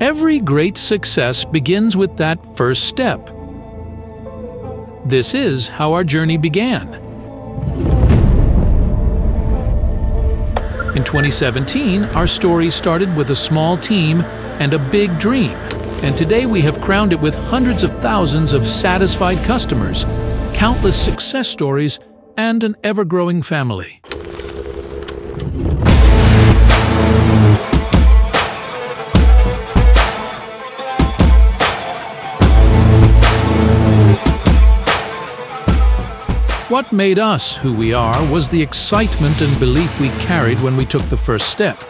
Every great success begins with that first step. This is how our journey began. In 2017, our story started with a small team and a big dream, and today we have crowned it with hundreds of thousands of satisfied customers, countless success stories, and an ever-growing family. What made us who we are was the excitement and belief we carried when we took the first step.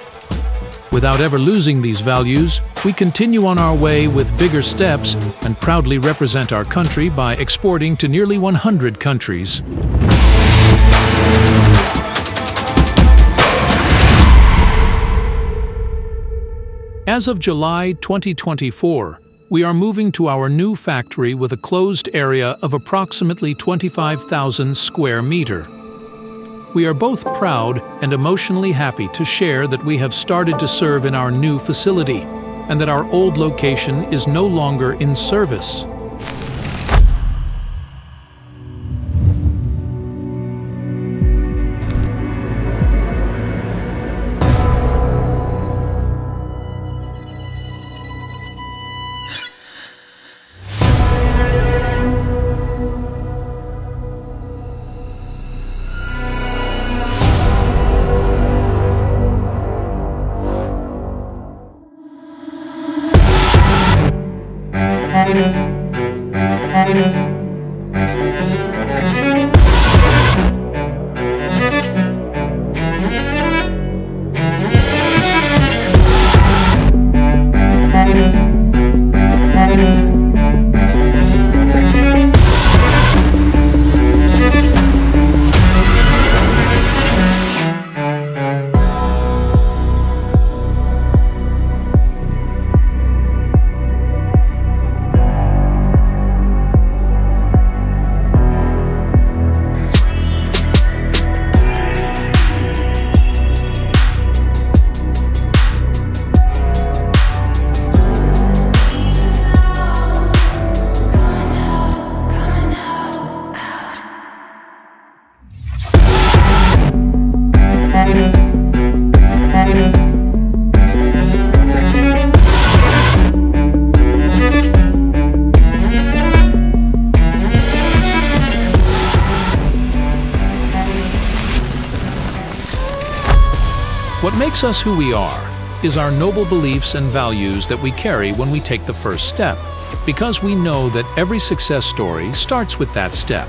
Without ever losing these values, we continue on our way with bigger steps and proudly represent our country by exporting to nearly 100 countries. As of July 2024, we are moving to our new factory with a closed area of approximately 25,000 square meters. We are both proud and emotionally happy to share that we have started to serve in our new facility and that our old location is no longer in service. What makes us who we are is our noble beliefs and values that we carry when we take the first step, because we know that every success story starts with that step.